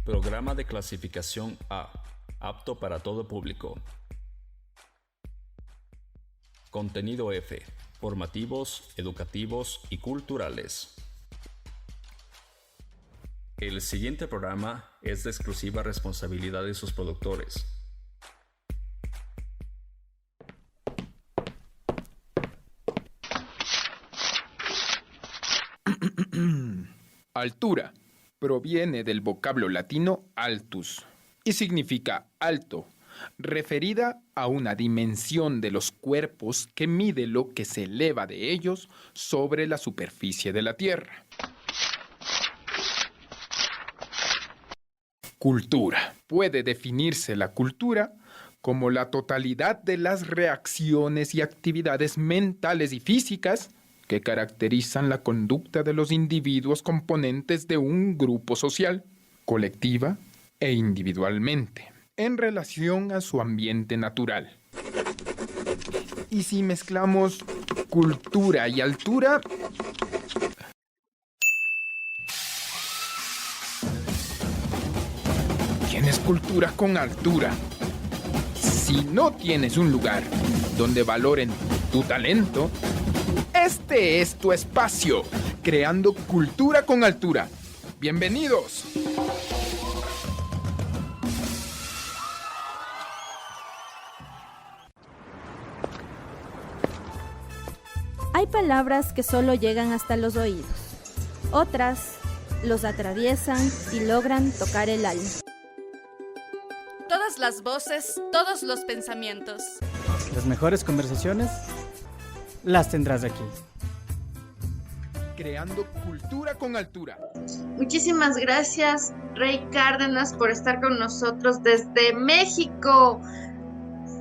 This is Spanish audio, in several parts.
Programa de clasificación A, apto para todo público. Contenido F, formativos, educativos y culturales. El siguiente programa es de exclusiva responsabilidad de sus productores. Altura proviene del vocablo latino altus y significa alto, referida a una dimensión de los cuerpos que mide lo que se eleva de ellos sobre la superficie de la Tierra. Cultura. Puede definirse la cultura como la totalidad de las reacciones y actividades mentales y físicas que caracterizan la conducta de los individuos componentes de un grupo social, colectiva e individualmente, en relación a su ambiente natural. Y si mezclamos cultura y altura, tienes cultura con altura. Si no tienes un lugar donde valoren tu talento, este es tu espacio, creando cultura con altura. ¡Bienvenidos! Hay palabras que solo llegan hasta los oídos. Otras los atraviesan y logran tocar el alma. Todas las voces, todos los pensamientos. Las mejores conversaciones las tendrás aquí. Creando cultura con altura. Muchísimas gracias, Rey Cárdenas, por estar con nosotros desde México.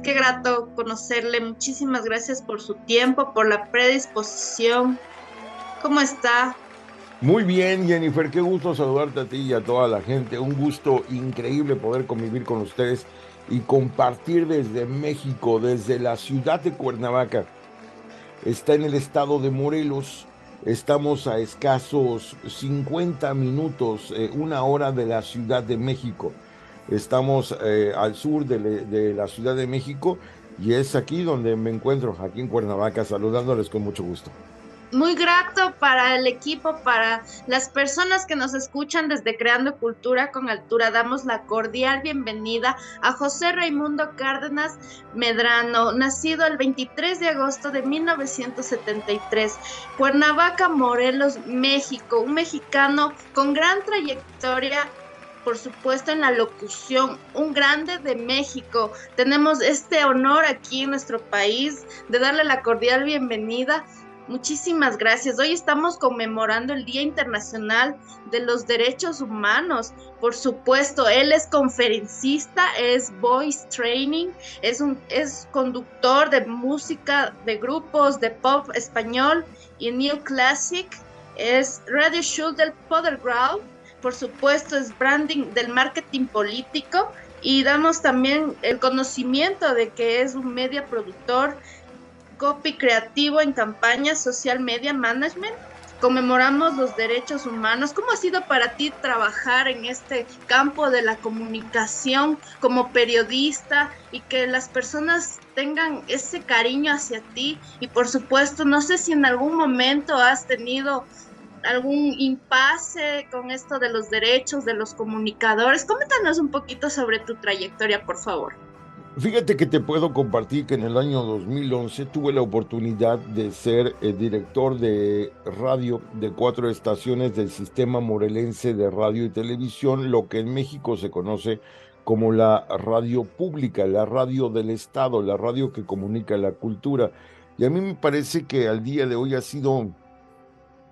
Qué grato conocerle. Muchísimas gracias por su tiempo, por la predisposición. ¿Cómo está? Muy bien, Jennifer, qué gusto saludarte a ti y a toda la gente. Un gusto increíble poder convivir con ustedes y compartir desde México, desde la ciudad de Cuernavaca. Está en el estado de Morelos. Estamos a escasos 50 minutos, una hora de la Ciudad de México. Estamos al sur de la Ciudad de México y es aquí donde me encuentro, aquí en Cuernavaca, saludándoles con mucho gusto. Muy grato para el equipo, para las personas que nos escuchan desde Creando Cultura con Altura. Damos la cordial bienvenida a José Raimundo Cárdenas Medrano, nacido el 23 de agosto de 1973, Cuernavaca, Morelos, México, un mexicano con gran trayectoria, por supuesto, en la locución, un grande de México. Tenemos este honor aquí en nuestro país de darle la cordial bienvenida. Muchísimas gracias. Hoy estamos conmemorando el Día Internacional de los Derechos Humanos. Por supuesto, él es conferencista, es voice training, es conductor de música de grupos de pop español y New Classic, es radio show del Podergrau, por supuesto es branding del marketing político y damos también el conocimiento de que es un media productor, copy creativo en campañas, social media management. Conmemoramos los derechos humanos. ¿Cómo ha sido para ti trabajar en este campo de la comunicación como periodista y que las personas tengan ese cariño hacia ti? Y por supuesto, no sé si en algún momento has tenido algún impasse con esto de los derechos de los comunicadores. Coméntanos un poquito sobre tu trayectoria, por favor. Fíjate que te puedo compartir que en el año 2011 tuve la oportunidad de ser director de radio de 4 estaciones del Sistema Morelense de Radio y Televisión, lo que en México se conoce como la radio pública, la radio del Estado, la radio que comunica la cultura. Y a mí me parece que al día de hoy ha sido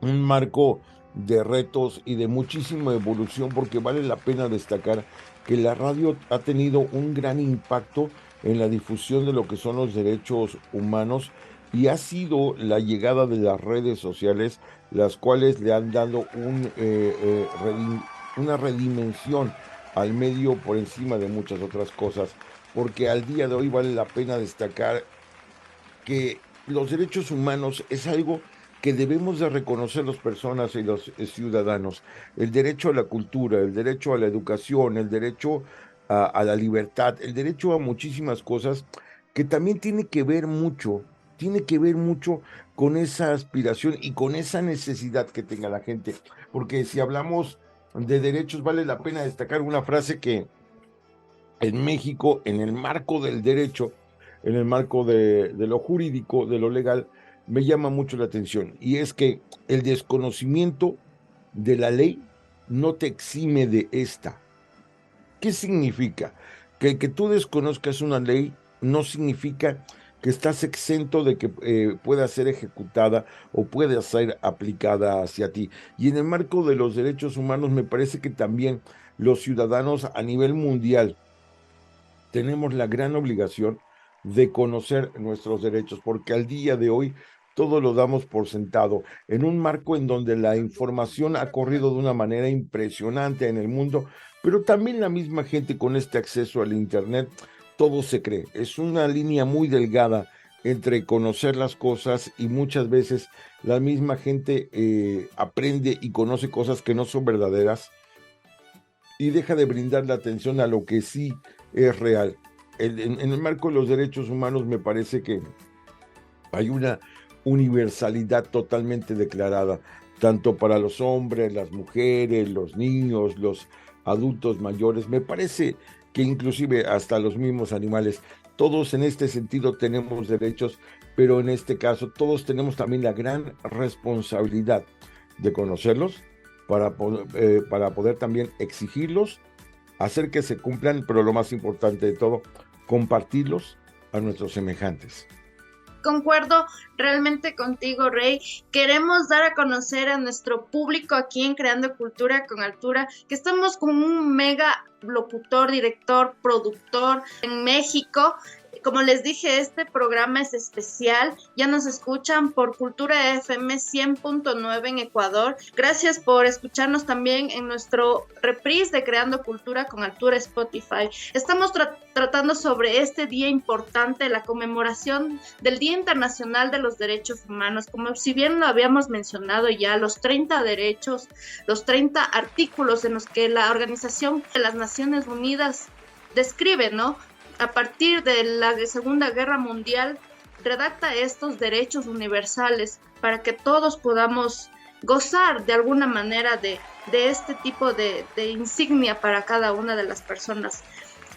un marco de retos y de muchísima evolución, porque vale la pena destacar que la radio ha tenido un gran impacto en la difusión de lo que son los derechos humanos y ha sido la llegada de las redes sociales las cuales le han dado una redimensión al medio por encima de muchas otras cosas, porque al día de hoy vale la pena destacar que los derechos humanos es algo que debemos de reconocer las personas y los ciudadanos. El derecho a la cultura, el derecho a la educación, el derecho a la libertad, el derecho a muchísimas cosas que también tiene que ver mucho con esa aspiración y con esa necesidad que tenga la gente. Porque si hablamos de derechos, vale la pena destacar una frase que en México, en el marco del derecho, en el marco de lo jurídico, de lo legal, me llama mucho la atención, y es que el desconocimiento de la ley no te exime de esta. ¿Qué significa? Que el que tú desconozcas una ley no significa que estás exento de que pueda ser ejecutada o pueda ser aplicada hacia ti. Y en el marco de los derechos humanos me parece que también los ciudadanos a nivel mundial tenemos la gran obligación de conocer nuestros derechos, porque al día de hoy todo lo damos por sentado, en un marco en donde la información ha corrido de una manera impresionante en el mundo, pero también la misma gente con este acceso al Internet, todo se cree. Es una línea muy delgada entre conocer las cosas y muchas veces la misma gente aprende y conoce cosas que no son verdaderas y deja de brindar la atención a lo que sí es real. En el marco de los derechos humanos me parece que hay una universalidad totalmente declarada, tanto para los hombres, las mujeres, los niños, los adultos mayores. Me parece que inclusive hasta los mismos animales, todos en este sentido tenemos derechos, pero en este caso todos tenemos también la gran responsabilidad de conocerlos para poder también exigirlos, hacer que se cumplan, pero lo más importante de todo, compartirlos a nuestros semejantes. Concuerdo realmente contigo, Rey. Queremos dar a conocer a nuestro público aquí en Creando Cultura con Altura que estamos con un mega locutor, director, productor en México. Como les dije, este programa es especial. Ya nos escuchan por Cultura FM 100.9 en Ecuador. Gracias por escucharnos también en nuestro reprise de Creando Cultura con Altura Spotify. Estamos tratando sobre este día importante, la conmemoración del Día Internacional de los Derechos Humanos. Como si bien lo habíamos mencionado ya, los 30 derechos, los 30 artículos en los que la Organización de las Naciones Unidas describe, ¿no?, a partir de la Segunda Guerra Mundial, redacta estos derechos universales para que todos podamos gozar de alguna manera de este tipo de insignia para cada una de las personas.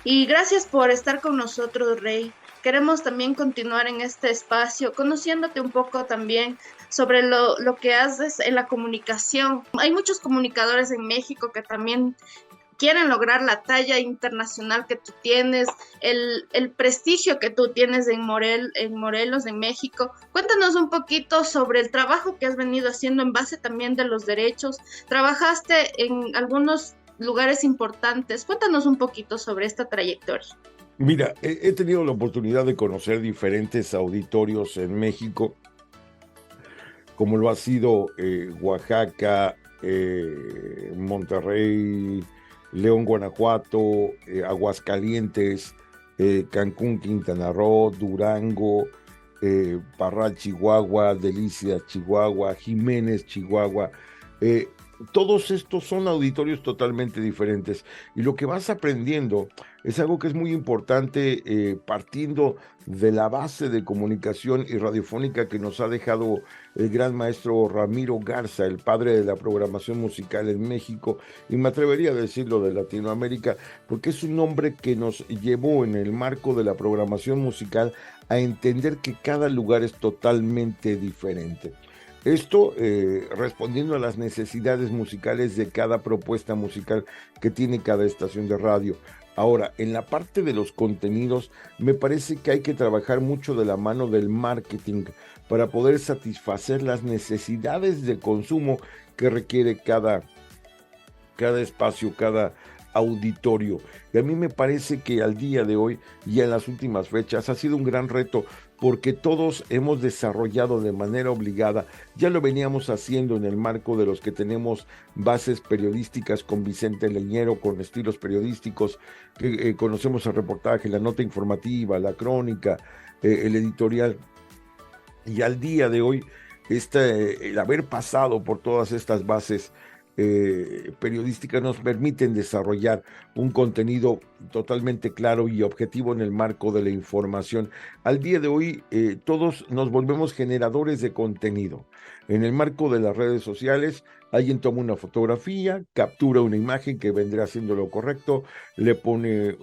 Y gracias por estar con nosotros, Rey. Queremos también continuar en este espacio, conociéndote un poco también sobre lo que haces en la comunicación. Hay muchos comunicadores en México que también quieren lograr la talla internacional que tú tienes, el prestigio que tú tienes en Morelos, en México. Cuéntanos un poquito sobre el trabajo que has venido haciendo en base también de los derechos. Trabajaste en algunos lugares importantes. Cuéntanos un poquito sobre esta trayectoria. Mira, he tenido la oportunidad de conocer diferentes auditorios en México, como lo ha sido Oaxaca, Monterrey, León, Guanajuato, Aguascalientes, Cancún, Quintana Roo, Durango, Parral, Chihuahua, Delicias, Chihuahua, Jiménez, Chihuahua. Todos estos son auditorios totalmente diferentes y lo que vas aprendiendo es algo que es muy importante, partiendo de la base de comunicación y radiofónica que nos ha dejado el gran maestro Ramiro Garza, el padre de la programación musical en México, y me atrevería a decirlo de Latinoamérica, porque es un hombre que nos llevó en el marco de la programación musical a entender que cada lugar es totalmente diferente. Esto respondiendo a las necesidades musicales de cada propuesta musical que tiene cada estación de radio. Ahora, en la parte de los contenidos, me parece que hay que trabajar mucho de la mano del marketing para poder satisfacer las necesidades de consumo que requiere cada espacio, cada auditorio. Y a mí me parece que al día de hoy y en las últimas fechas ha sido un gran reto, porque todos hemos desarrollado de manera obligada, ya lo veníamos haciendo en el marco de los que tenemos bases periodísticas con Vicente Leñero, con estilos periodísticos, que conocemos el reportaje, la nota informativa, la crónica, el editorial, y al día de hoy el haber pasado por todas estas bases periodísticas nos permiten desarrollar un contenido totalmente claro y objetivo en el marco de la información. Al día de hoy, todos nos volvemos generadores de contenido. En el marco de las redes sociales, alguien toma una fotografía, captura una imagen que vendrá haciendo lo correcto, le pone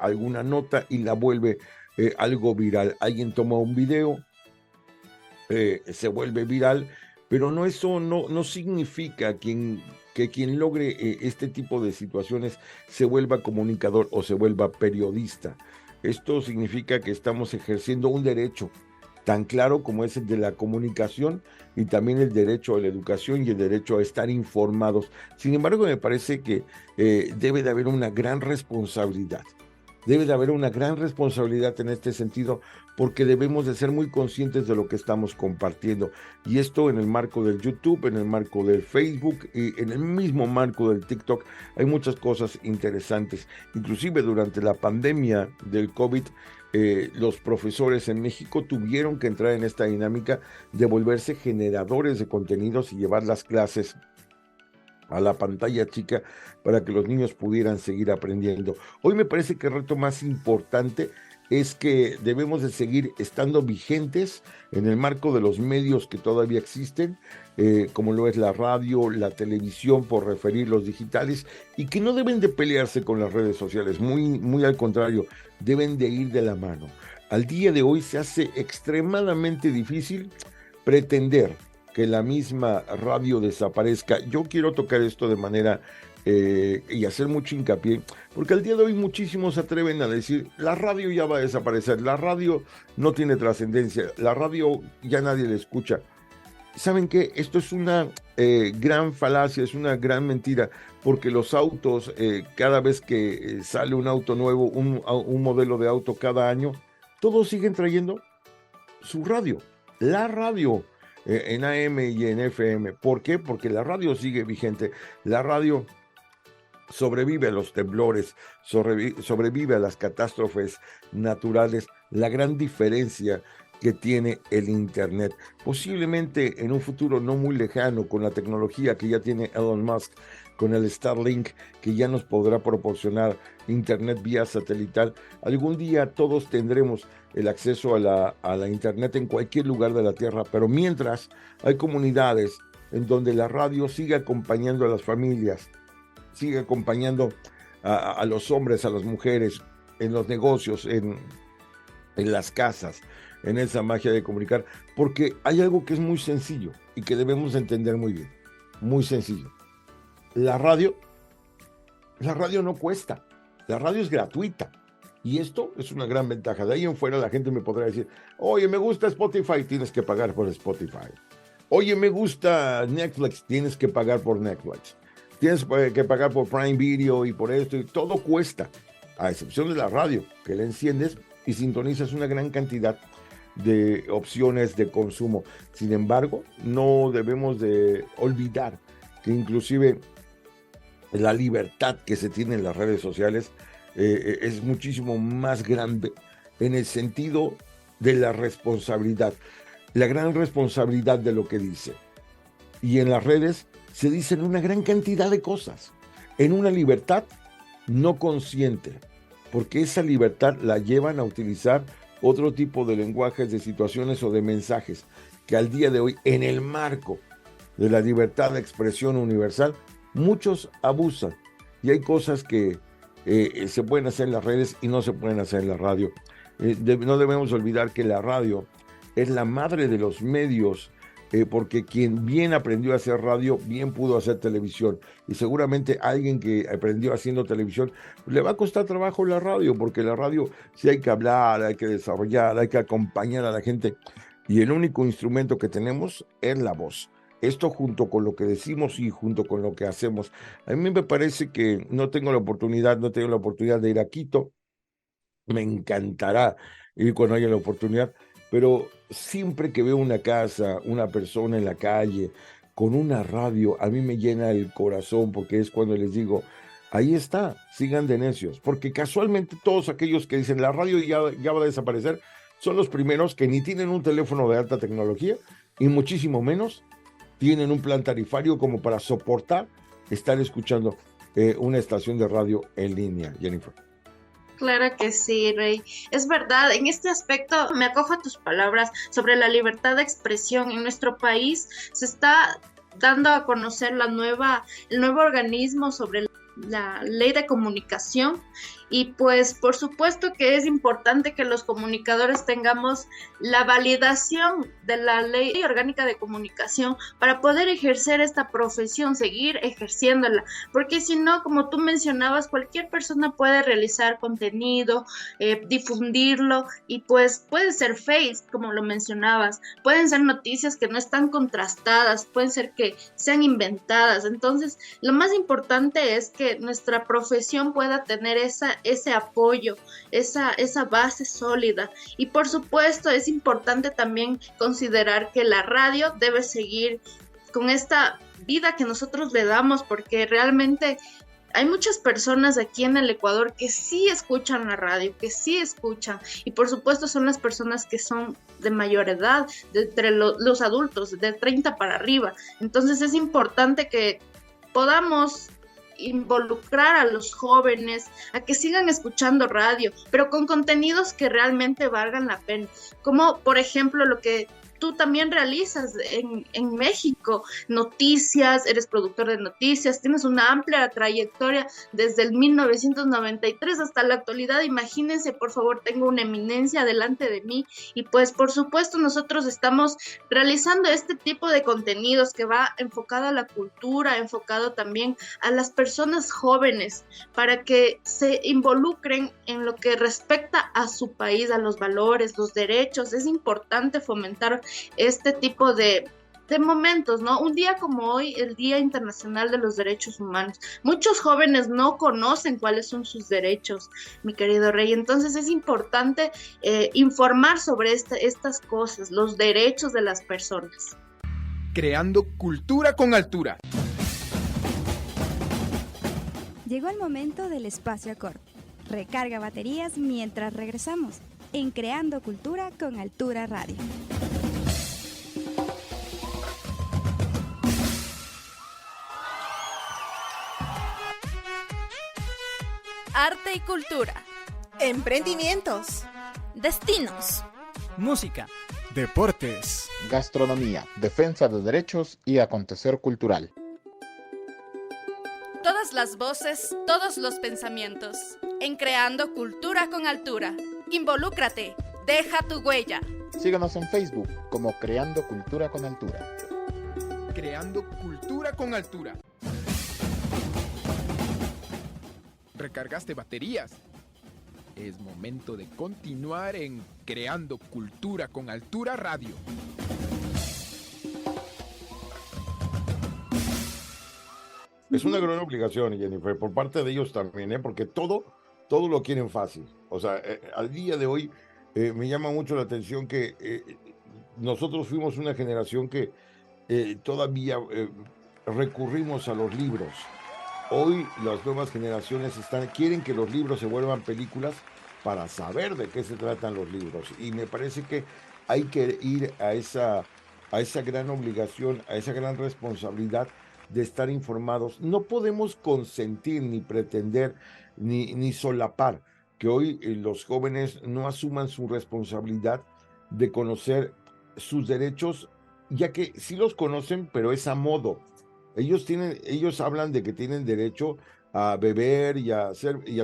alguna nota y la vuelve algo viral. Alguien toma un video, se vuelve viral, pero eso no significa que quien logre este tipo de situaciones se vuelva comunicador o se vuelva periodista. Esto significa que estamos ejerciendo un derecho tan claro como es el de la comunicación y también el derecho a la educación y el derecho a estar informados. Sin embargo, me parece que debe de haber una gran responsabilidad. Debe de haber una gran responsabilidad en este sentido porque debemos de ser muy conscientes de lo que estamos compartiendo. Y esto en el marco del YouTube, en el marco del Facebook y en el mismo marco del TikTok hay muchas cosas interesantes. Inclusive durante la pandemia del COVID, los profesores en México tuvieron que entrar en esta dinámica de volverse generadores de contenidos y llevar las clases a la pantalla chica para que los niños pudieran seguir aprendiendo. Hoy me parece que el reto más importante es que debemos de seguir estando vigentes en el marco de los medios que todavía existen, como lo es la radio, la televisión, por referir los digitales, y que no deben de pelearse con las redes sociales, muy al contrario, deben de ir de la mano. Al día de hoy se hace extremadamente difícil pretender que la misma radio desaparezca. Yo quiero tocar esto de manera y hacer mucho hincapié, porque al día de hoy muchísimos se atreven a decir, la radio ya va a desaparecer, la radio no tiene trascendencia, la radio ya nadie la escucha. ¿Saben qué? Esto es una gran falacia, es una gran mentira, porque los autos, cada vez que sale un auto nuevo, un modelo de auto cada año, todos siguen trayendo su radio, la radio, en AM y en FM. ¿Por qué? Porque la radio sigue vigente. La radio sobrevive a los temblores, sobrevive a las catástrofes naturales. La gran diferencia que tiene el Internet. Posiblemente en un futuro no muy lejano, con la tecnología que ya tiene Elon Musk, con el Starlink, que ya nos podrá proporcionar Internet vía satelital, algún día todos tendremos el acceso a la Internet en cualquier lugar de la Tierra, pero mientras hay comunidades en donde la radio sigue acompañando a las familias, sigue acompañando a los hombres, a las mujeres, en los negocios, en las casas, en esa magia de comunicar, porque hay algo que es muy sencillo y que debemos entender muy bien, muy sencillo. La radio no cuesta, la radio es gratuita. Y esto es una gran ventaja. De ahí en fuera la gente me podrá decir, oye, me gusta Spotify, tienes que pagar por Spotify. Oye, me gusta Netflix, tienes que pagar por Netflix. Tienes que pagar por Prime Video y por esto. Y todo cuesta, a excepción de la radio, que la enciendes y sintonizas una gran cantidad de opciones de consumo. Sin embargo, no debemos de olvidar que inclusive la libertad que se tiene en las redes sociales es muchísimo más grande en el sentido de la responsabilidad, la gran responsabilidad de lo que dice. Y en las redes se dicen una gran cantidad de cosas, en una libertad no consciente, porque esa libertad la llevan a utilizar otro tipo de lenguajes, de situaciones o de mensajes que al día de hoy, en el marco de la libertad de expresión universal, muchos abusan. Y hay cosas que se pueden hacer en las redes y no se pueden hacer en la radio. No debemos olvidar que la radio es la madre de los medios, porque quien bien aprendió a hacer radio, bien pudo hacer televisión. Y seguramente alguien que aprendió haciendo televisión, le va a costar trabajo la radio, porque la radio sí hay que hablar, hay que desarrollar, hay que acompañar a la gente. Y el único instrumento que tenemos es la voz. Esto junto con lo que decimos y junto con lo que hacemos. A mí me parece que no tengo la oportunidad de ir a Quito. Me encantará ir cuando haya la oportunidad, pero siempre que veo una casa, una persona en la calle, con una radio, a mí me llena el corazón, porque es cuando les digo, ahí está, sigan de necios, porque casualmente todos aquellos que dicen la radio ya va a desaparecer, son los primeros que ni tienen un teléfono de alta tecnología, y muchísimo menos tienen un plan tarifario como para soportar estar escuchando una estación de radio en línea, Jennifer. Claro que sí, Rey. Es verdad, en este aspecto me acojo a tus palabras sobre la libertad de expresión. En nuestro país se está dando a conocer el nuevo organismo sobre la ley de comunicación, y pues por supuesto que es importante que los comunicadores tengamos la validación de la ley orgánica de comunicación para poder ejercer esta profesión, seguir ejerciéndola, porque si no, como tú mencionabas, cualquier persona puede realizar contenido, difundirlo, y pues puede ser fake, como lo mencionabas, pueden ser noticias que no están contrastadas, pueden ser que sean inventadas. Entonces lo más importante es que nuestra profesión pueda tener ese apoyo, esa base sólida. Y por supuesto es importante también considerar que la radio debe seguir con esta vida que nosotros le damos, porque realmente hay muchas personas aquí en el Ecuador que sí escuchan la radio, que sí escuchan, y por supuesto son las personas que son de mayor edad, de entre los adultos, de 30 para arriba. Entonces es importante que podamos involucrar a los jóvenes a que sigan escuchando radio, pero con contenidos que realmente valgan la pena, como por ejemplo lo que tú también realizas en México, noticias, eres productor de noticias, tienes una amplia trayectoria desde el 1993 hasta la actualidad. Imagínense, por favor, tengo una eminencia delante de mí, y pues por supuesto nosotros estamos realizando este tipo de contenidos que va enfocado a la cultura, enfocado también a las personas jóvenes, para que se involucren en lo que respecta a su país, a los valores, los derechos. Es importante fomentar este tipo de momentos, ¿no? Un día como hoy, el Día Internacional de los Derechos Humanos. Muchos jóvenes no conocen cuáles son sus derechos, mi querido Rey. Entonces es importante informar sobre estas cosas, los derechos de las personas. Creando cultura con altura. Llegó el momento del espacio acorde. Recarga baterías mientras regresamos en Creando Cultura con Altura Radio. Arte y cultura. Emprendimientos. Destinos. Música. Deportes. Gastronomía, defensa de derechos y acontecer cultural. Todas las voces, todos los pensamientos. En Creando Cultura con Altura. Involúcrate. Deja tu huella. Síganos en Facebook como Creando Cultura con Altura. Creando cultura con altura. ¿Recargaste baterías? Es momento de continuar en Creando Cultura con Altura Radio. Es una gran obligación, Jennifer, por parte de ellos también, porque todo lo quieren fácil. O sea, al día de hoy me llama mucho la atención que nosotros fuimos una generación que todavía recurrimos a los libros. Hoy las nuevas generaciones quieren que los libros se vuelvan películas para saber de qué se tratan los libros. Y me parece que hay que ir a esa gran obligación, a esa gran responsabilidad de estar informados. No podemos consentir, ni pretender, ni solapar que hoy los jóvenes no asuman su responsabilidad de conocer sus derechos, ya que sí los conocen, pero es a modo. Ellos hablan de que tienen derecho a beber y a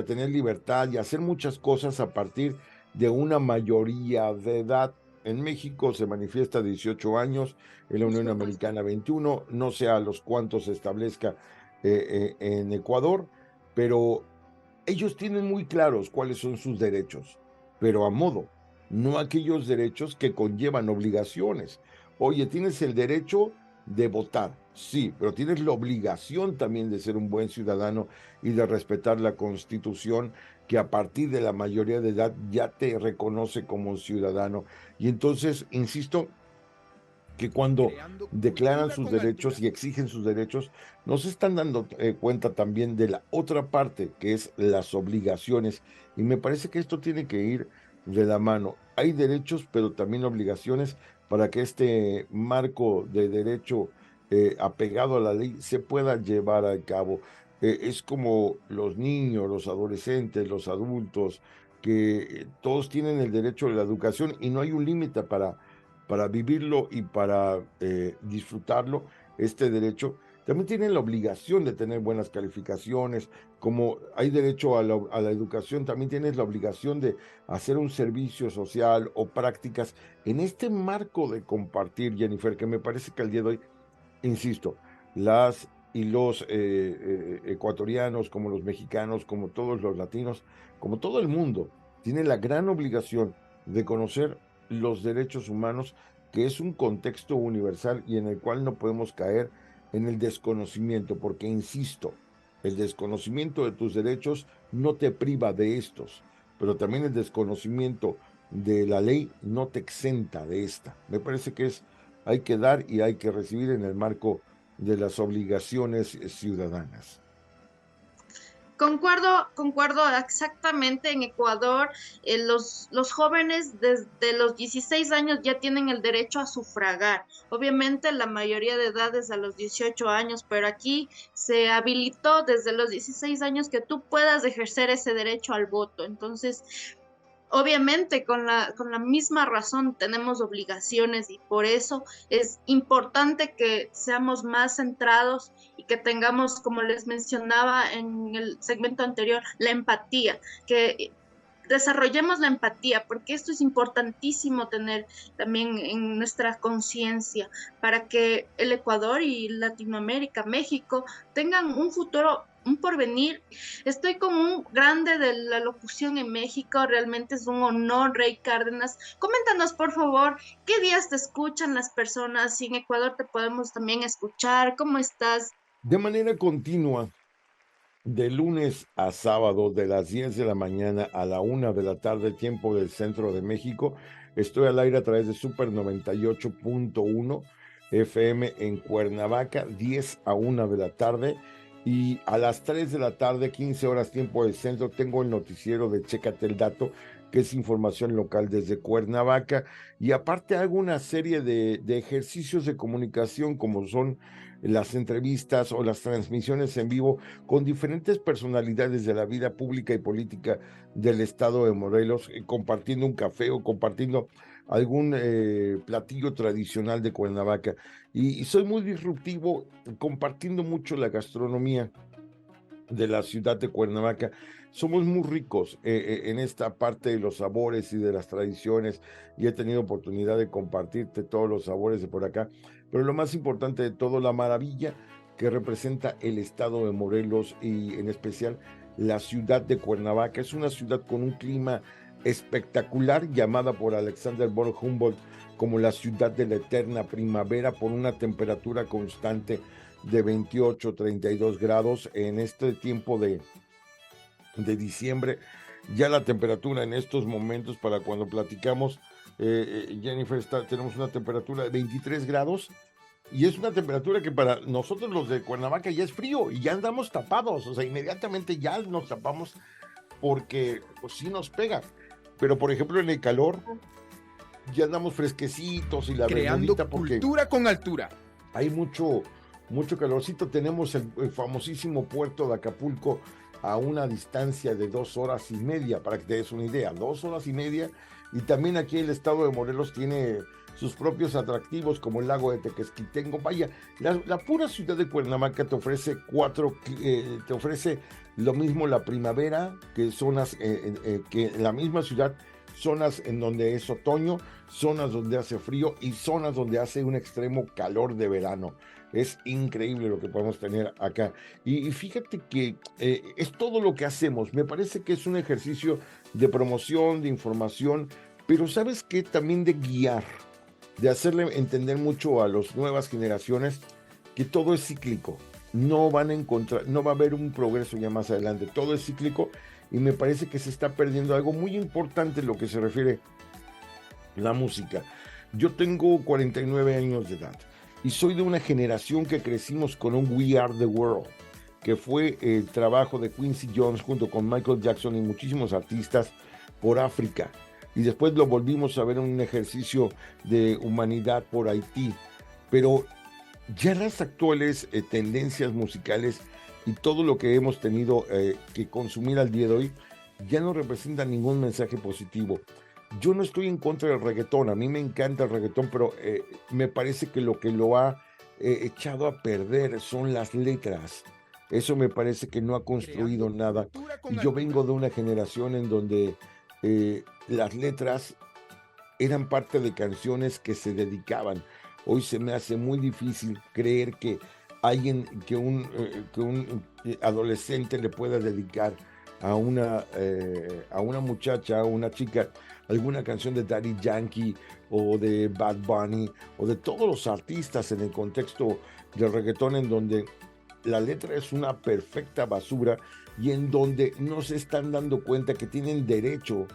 tener libertad y a hacer muchas cosas a partir de una mayoría de edad. En México se manifiesta 18 años, en la Unión Americana 21, no sé a los cuántos se establezca en Ecuador, pero ellos tienen muy claros cuáles son sus derechos, pero a modo, no aquellos derechos que conllevan obligaciones. Oye, tienes el derecho de votar, sí, pero tienes la obligación también de ser un buen ciudadano y de respetar la Constitución, que a partir de la mayoría de edad ya te reconoce como ciudadano. Y entonces, insisto, que cuando declaran sus derechos y exigen sus derechos, no se están dando cuenta también de la otra parte, que es las obligaciones. Y me parece que esto tiene que ir de la mano. Hay derechos, pero también obligaciones para que este marco de derecho apegado a la ley se pueda llevar a cabo. Es como los niños, los adolescentes, los adultos, que todos tienen el derecho a la educación y no hay un límite para vivirlo y para disfrutarlo, este derecho. También tienen la obligación de tener buenas calificaciones, como hay derecho a la educación, también tienes la obligación de hacer un servicio social o prácticas en este marco de compartir, Jennifer, que me parece que al día de hoy, insisto, las y los ecuatorianos, como los mexicanos, como todos los latinos, como todo el mundo, tienen la gran obligación de conocer los derechos humanos, que es un contexto universal y en el cual no podemos caer en el desconocimiento, porque insisto, el desconocimiento de tus derechos no te priva de estos, pero también el desconocimiento de la ley no te exenta de esta. Me parece que hay que dar y hay que recibir en el marco de las obligaciones ciudadanas. Concuerdo exactamente. En Ecuador, los jóvenes desde los 16 años ya tienen el derecho a sufragar. Obviamente la mayoría de edad es a los 18 años, pero aquí se habilitó desde los 16 años que tú puedas ejercer ese derecho al voto. Entonces, obviamente, con la misma razón tenemos obligaciones y por eso es importante que seamos más centrados y que tengamos, como les mencionaba en el segmento anterior, la empatía, que desarrollemos la empatía, porque esto es importantísimo tener también en nuestra conciencia para que el Ecuador y Latinoamérica, México, tengan un futuro, un porvenir. Estoy con un grande de la locución en México, realmente es un honor, Rey Cárdenas. Coméntanos, por favor, ¿qué días te escuchan las personas? Si en Ecuador te podemos también escuchar, ¿cómo estás? De manera continua, de lunes a sábado, de las 10 de la mañana a la 1 de la tarde, tiempo del centro de México, estoy al aire a través de Super 98.1 FM en Cuernavaca, 10 a 1 de la tarde. Y a las 3 de la tarde, 15 horas tiempo del centro, tengo el noticiero de Chécate el Dato, que es información local desde Cuernavaca. Y aparte hago una serie de ejercicios de comunicación, como son las entrevistas o las transmisiones en vivo con diferentes personalidades de la vida pública y política del estado de Morelos, compartiendo un café o compartiendo algún platillo tradicional de Cuernavaca. Y soy muy disruptivo, compartiendo mucho la gastronomía de la ciudad de Cuernavaca. Somos muy ricos en esta parte de los sabores y de las tradiciones, y he tenido oportunidad de compartirte todos los sabores de por acá, pero lo más importante de todo, la maravilla que representa el estado de Morelos y en especial la ciudad de Cuernavaca. Es una ciudad con un clima espectacular, llamada por Alexander von Humboldt como la ciudad de la eterna primavera, por una temperatura constante de 28, 32 grados en este tiempo de diciembre. Ya la temperatura en estos momentos, para cuando platicamos, Jennifer, tenemos una temperatura de 23 grados, y es una temperatura que para nosotros los de Cuernavaca ya es frío y ya andamos tapados, o sea, inmediatamente ya nos tapamos porque pues sí nos pega. Pero por ejemplo en el calor ya andamos fresquecitos y la Creando porque cultura con altura. hay mucho calorcito. Tenemos el famosísimo puerto de Acapulco a una distancia de 2 horas y media, para que te des una idea, 2 horas y media. Y también aquí el estado de Morelos tiene sus propios atractivos, como el lago de Tequesquitengo. Vaya, la pura ciudad de Cuernavaca te ofrece te ofrece lo mismo la primavera, que zonas que en la misma ciudad, zonas en donde es otoño, zonas donde hace frío y zonas donde hace un extremo calor de verano. Es increíble lo que podemos tener acá. Y fíjate que es todo lo que hacemos. Me parece que es un ejercicio de promoción, de información, pero ¿sabes qué? También de guiar, de hacerle entender mucho a las nuevas generaciones que todo es cíclico. No va a haber un progreso ya más adelante. Todo es cíclico, y me parece que se está perdiendo algo muy importante en lo que se refiere a la música. Yo tengo 49 años de edad y soy de una generación que crecimos con un We Are the World, que fue el trabajo de Quincy Jones junto con Michael Jackson y muchísimos artistas por África. y después lo volvimos a ver en un ejercicio de humanidad por Haití. Pero ya las actuales tendencias musicales y todo lo que hemos tenido que consumir al día de hoy ya no representa ningún mensaje positivo. Yo no estoy en contra del reggaetón, a mí me encanta el reggaetón, pero me parece que lo ha echado a perder son las letras. Eso me parece que no ha construido nada. Y yo vengo de una generación en donde las letras eran parte de canciones que se dedicaban. Hoy se me hace muy difícil creer que un adolescente le pueda dedicar a una muchacha, a una chica, alguna canción de Daddy Yankee o de Bad Bunny o de todos los artistas en el contexto del reggaetón, en donde la letra es una perfecta basura y en donde no se están dando cuenta que tienen derecho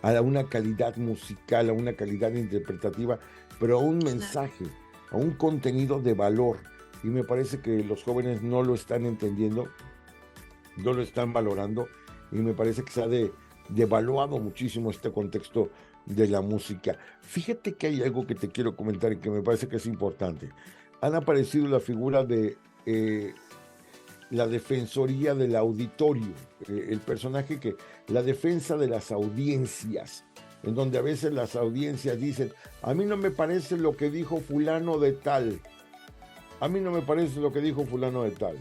a una calidad musical, a una calidad interpretativa, pero a un mensaje, a un contenido de valor. Y me parece que los jóvenes no lo están entendiendo, no lo están valorando, y me parece que se ha devaluado muchísimo este contexto de la música. Fíjate que hay algo que te quiero comentar y que me parece que es importante. Han aparecido la figura de la defensoría del auditorio, el personaje la defensa de las audiencias, en donde a veces las audiencias dicen, a mí no me parece lo que dijo fulano de tal, a mí no me parece lo que dijo fulano de tal.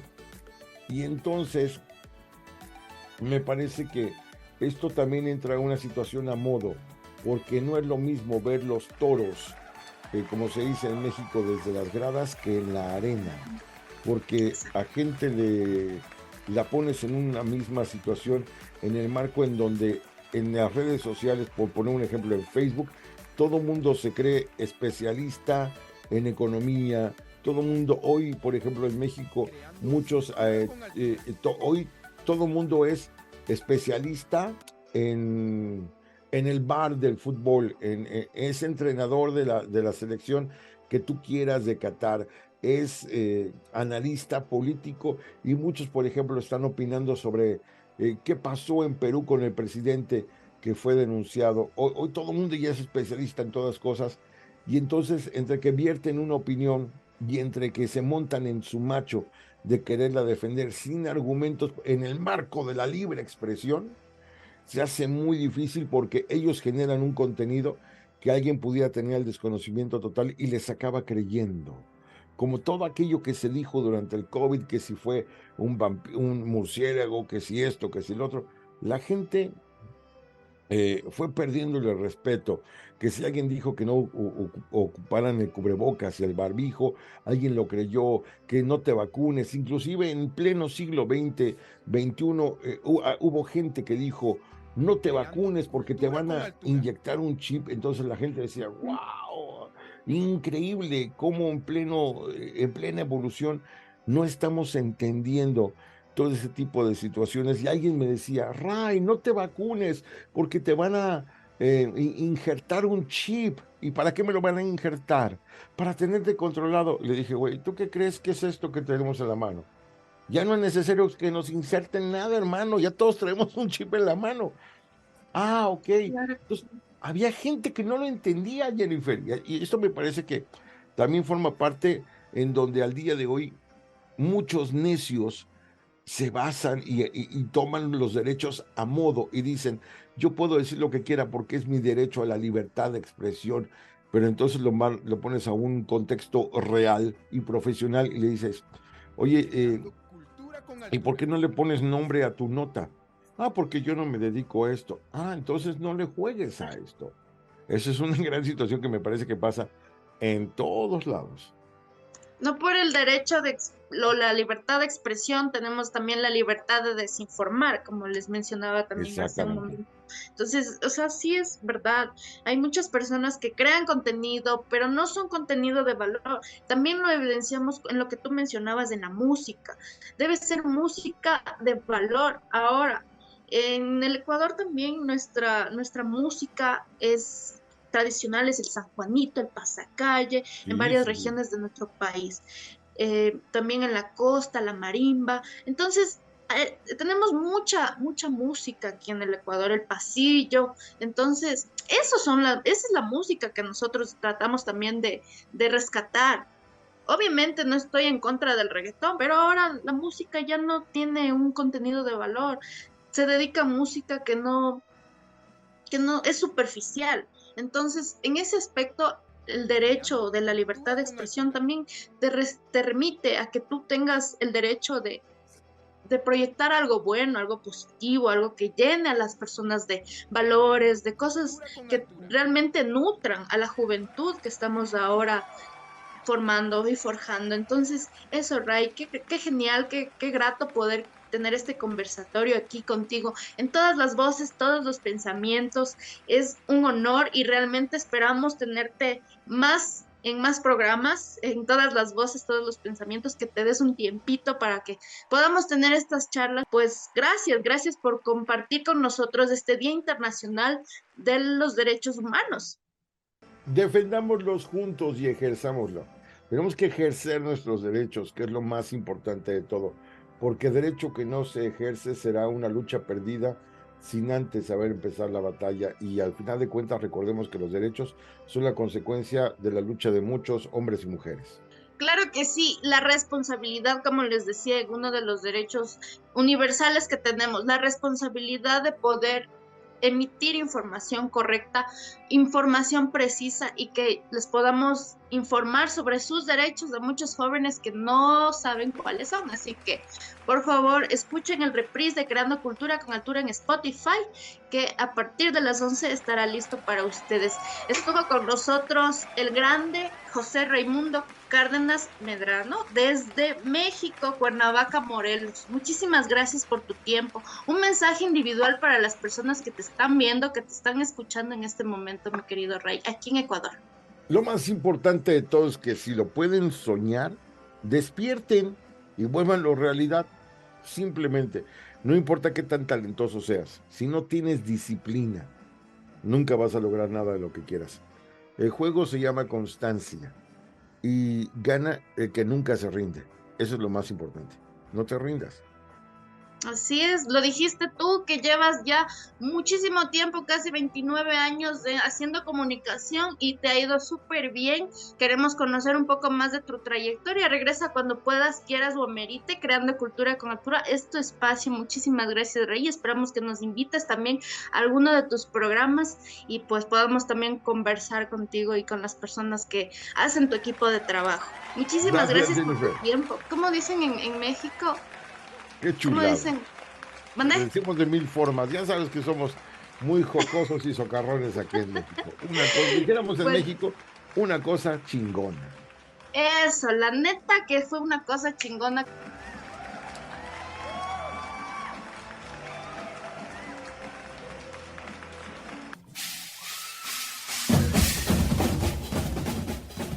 Y entonces me parece que esto también entra en una situación a modo, porque no es lo mismo ver los toros, como se dice en México, desde las gradas que en la arena, porque a gente la pones en una misma situación en el marco en donde en las redes sociales, por poner un ejemplo en Facebook, todo mundo se cree especialista en economía, todo mundo hoy, por ejemplo en México, muchos, hoy todo mundo es especialista en el bar del fútbol, es entrenador de la selección que tú quieras de Qatar, es analista político, y muchos, por ejemplo, están opinando sobre qué pasó en Perú con el presidente que fue denunciado. Hoy todo el mundo ya es especialista en todas cosas, y entonces entre que vierten una opinión y entre que se montan en su macho de quererla defender sin argumentos en el marco de la libre expresión, se hace muy difícil porque ellos generan un contenido que alguien pudiera tener el desconocimiento total y les acaba creyendo. Como todo aquello que se dijo durante el COVID, que si fue un murciélago, que si esto, que si lo otro, la gente fue perdiéndole el respeto, que si alguien dijo que no ocuparan el cubrebocas y el barbijo, alguien lo creyó, que no te vacunes, inclusive en pleno siglo XX, XXI, hubo gente que dijo, no te vacunes porque te van a inyectar un chip. Entonces la gente decía, wow, increíble cómo en plena evolución no estamos entendiendo todo ese tipo de situaciones. Y alguien me decía, Ray, no te vacunes porque te van a injertar un chip. ¿Y para qué me lo van a injertar? Para tenerte controlado. Le dije, güey, ¿tú qué crees que es esto que tenemos en la mano? Ya no es necesario que nos inserten nada, hermano. Ya todos traemos un chip en la mano. Ah, ok. Entonces, había gente que no lo entendía, Jennifer. Y esto me parece que también forma parte en donde al día de hoy muchos necios se basan y toman los derechos a modo y dicen, yo puedo decir lo que quiera porque es mi derecho a la libertad de expresión, pero entonces lo pones a un contexto real y profesional y le dices, oye, ¿y por qué no le pones nombre a tu nota? Ah, porque yo no me dedico a esto. Ah, entonces no le juegues a esto. Esa es una gran situación que me parece que pasa en todos lados. No por el derecho la libertad de expresión, tenemos también la libertad de desinformar, como les mencionaba también hace un momento. Entonces, o sea, sí es verdad. Hay muchas personas que crean contenido, pero no son contenido de valor. También lo evidenciamos en lo que tú mencionabas en la música. Debe ser música de valor. Ahora, en el Ecuador también nuestra música es tradicional, es el San Juanito, el pasacalle, en varias regiones de nuestro país. También en la costa, la marimba. Entonces, tenemos mucha música aquí en el Ecuador, el pasillo, entonces esa es la música que nosotros tratamos también de rescatar. Obviamente no estoy en contra del reggaetón, pero ahora la música ya no tiene un contenido de valor, se dedica a música que no es superficial. Entonces, en ese aspecto, el derecho de la libertad de expresión también te remite a que tú tengas el derecho de proyectar algo bueno, algo positivo, algo que llene a las personas de valores, de cosas que realmente nutran a la juventud que estamos ahora formando y forjando. Entonces, eso, Ray, qué genial, qué grato poder tener este conversatorio aquí contigo, en todas las voces, todos los pensamientos. Es un honor y realmente esperamos tenerte en más programas, en todas las voces, todos los pensamientos, que te des un tiempito para que podamos tener estas charlas. Pues gracias por compartir con nosotros este Día Internacional de los Derechos Humanos. Defendámoslos juntos y ejerzámoslo. Tenemos que ejercer nuestros derechos, que es lo más importante de todo, porque derecho que no se ejerce será una lucha perdida sin antes haber empezado la batalla, y al final de cuentas recordemos que los derechos son la consecuencia de la lucha de muchos hombres y mujeres. Claro que sí, la responsabilidad, como les decía, es uno de los derechos universales que tenemos, la responsabilidad de poder emitir información correcta, información precisa, y que les podamos informar sobre sus derechos de muchos jóvenes que no saben cuáles son. Así que, por favor, escuchen el reprise de Creando Cultura con Altura en Spotify, que a partir de las 11 estará listo para ustedes. Estuvo con nosotros el grande José Raimundo Cárdenas Medrano desde México, Cuernavaca, Morelos. Muchísimas gracias por tu tiempo. Un mensaje individual para las personas que te están viendo, que te están escuchando en este momento, mi querido Ray, aquí en Ecuador. Lo más importante de todo es que si lo pueden soñar, despierten y vuélvanlo realidad. Simplemente, no importa qué tan talentoso seas, si no tienes disciplina, nunca vas a lograr nada de lo que quieras. El juego se llama constancia y gana el que nunca se rinde. Eso es lo más importante. No te rindas. Así es, lo dijiste tú, que llevas ya muchísimo tiempo, casi 29 años haciendo comunicación, y te ha ido súper bien. Queremos conocer un poco más de tu trayectoria. Regresa cuando puedas, quieras o amerite. Creando Cultura con Altura es tu espacio. Muchísimas gracias, Rey. Esperamos que nos invites también a alguno de tus programas y pues podamos también conversar contigo y con las personas que hacen tu equipo de trabajo. Muchísimas gracias por tu tiempo. ¿Cómo dicen en México? Qué chulada. ¿Cómo dicen? Lo decimos de mil formas. Ya sabes que somos muy jocosos y socarrones aquí en México. Dijéramos en México, una cosa chingona. Eso, la neta que fue una cosa chingona.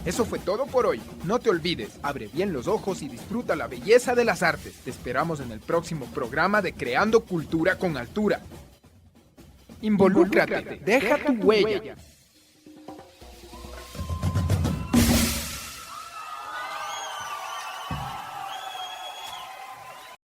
Eso fue todo por hoy. No te olvides, abre bien los ojos y disfruta la belleza de las artes. Te esperamos en el próximo programa de Creando Cultura con Altura. Involúcrate, deja tu huella.